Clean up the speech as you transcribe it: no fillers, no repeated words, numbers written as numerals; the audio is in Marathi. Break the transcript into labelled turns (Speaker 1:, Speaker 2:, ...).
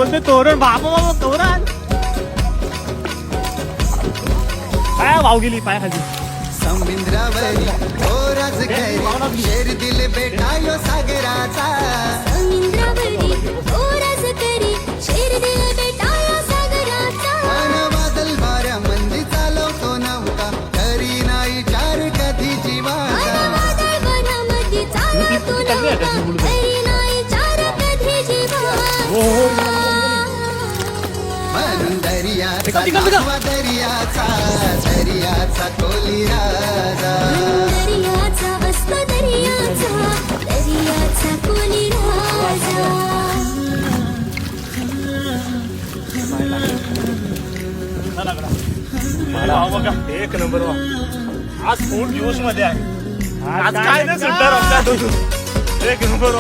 Speaker 1: बोलते तोरण बाबा बाबा तोरण काय भाव गेली पाय खाली
Speaker 2: समुद्रावरी ओराज घरी शेर दिल बेटा यो सागराचा
Speaker 3: समुद्रावरी ओराज करी शेर दिल बेटा या सागराचा
Speaker 2: मन बादल वाऱ्या मंदी चालवतो नौका तरी नाही चार कधी जीवाचा
Speaker 3: वादळ वनामध्ये चालतो नौका तरी नाही चार कधी जीवाचा
Speaker 2: म्हणून दर्याचा नावा दर्याचा दर्याचा कोली राजा
Speaker 3: दर्याचा असतो दर्याचा कोली राजा
Speaker 1: बघा एक नंबर आज फूड ज्यूस मध्ये आहे आज काय नाही सुद्धा एक नंबर